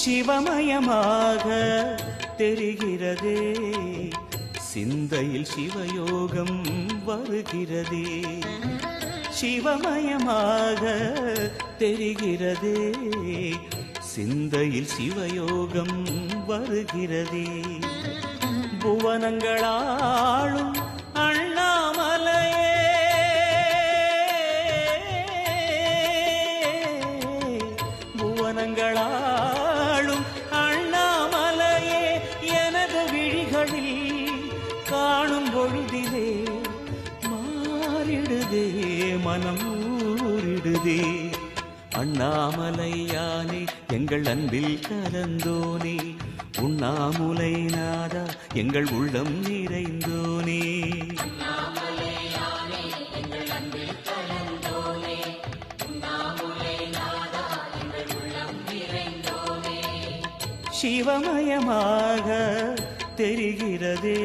சிவமயமாக தெரிகிறதே, சிந்தையில் சிவயோகம் வருகிறதே. சிவமயமாக தெரிகிறதே, சிந்தையில் சிவயோகம் வருகிறதே. புவனங்களாளும் அண்ணாமலையே, புவனங்களாளும் அண்ணாமலையே, எனது விழிகளில் காணும் பொழுதிலே மாறிடுதே, மனம் ஊரிடுதே. அண்ணாமலையானே எங்கள் அன்பில் கலந்தோனே, உண்ணாமுலை நாதா எங்கள் உள்ளம் நிறைந்தோனே. சிவமயமாக தெரிகிறதே,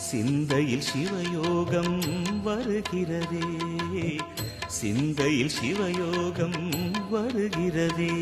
சிந்தையில் சிவயோகம் வருகிறதே, சிந்தையில் சிவயோகம் வருகிறதே.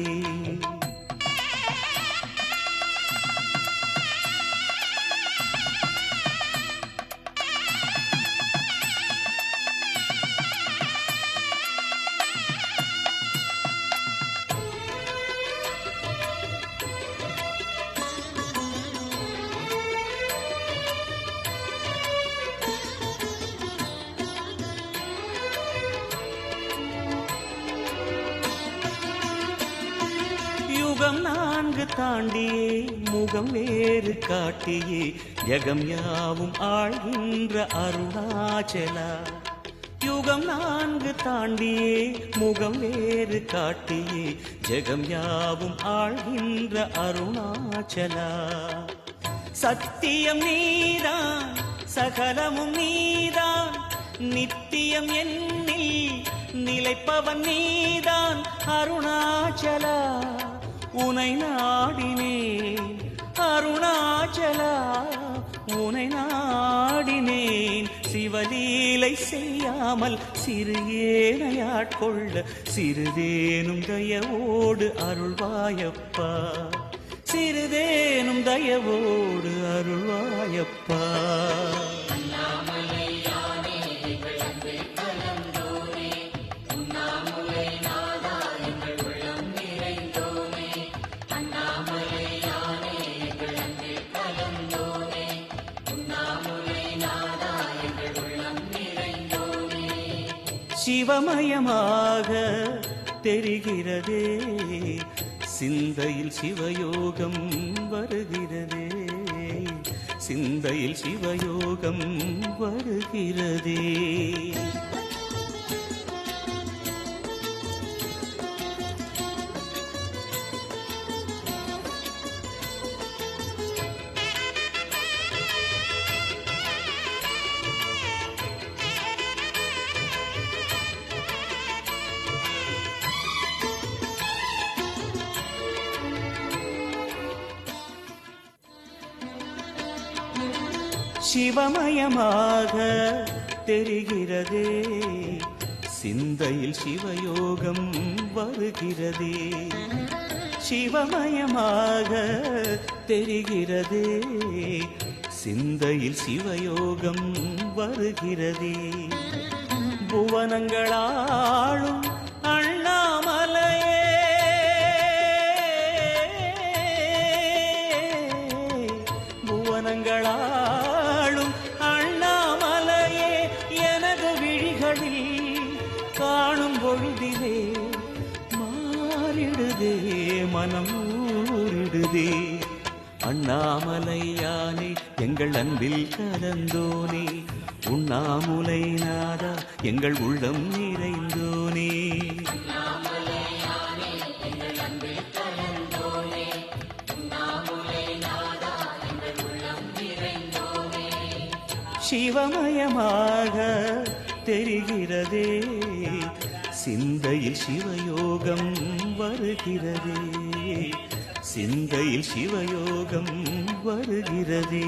யுகம் 4 தாண்டியே முகம் வேறு காட்டியே, யகம் யாவும் ஆழ்கின்ற அருணாச்சலா. யுகம் 4 தாண்டியே முகம் வேறு காட்டியே, ஜெகம் யாவும் ஆழ்கின்ற அருணாச்சலா. சத்தியம் நீதான், சகலமும் நீதான், நித்தியம் என்னில் நிலைப்பவன் நீதான் அருணாச்சலா. உனை நாடினேன் அருணாச்சலா, உனை நாடினேன். சிவலீலை செய்யாமல் சிறு ஏனையாட்கொள்ள சிறிதேனும் தயவோடு அருள்வாயப்பா, சிறிதேனும் தயவோடு அருள்வாயப்பா. சிவமயமாக தெரிகிறதே, சிந்தையில் சிவயோகம் வருகிறதே, சிந்தையில் சிவயோகம் வருகிறதே. சிவமயமாக தெரிகிறதே, சிந்தையில் சிவயோகம் வருகிறதே. சிவமயமாக தெரிகிறதே, சிந்தையில் சிவயோகம் வருகிறதே. புவனங்களாளும் அண்ணாமலையே, புவனங்களாளும் அண்ணாமலையே, எனது விழிகளில் காணும் பொழுதிலே மாறிடுதே, மனம் ஊரிடுதே. அண்ணாமலையானே எங்கள் அன்பில் கலந்தோனே, உண்ணாமுலை நாதா எங்கள் உள்ளம் நிறைந்தோனே. சிவமயமாக தெரிகிறதே, சிந்தையில் சிவயோகம் வருகிறதே, சிந்தையில் சிவயோகம் வருகிறதே.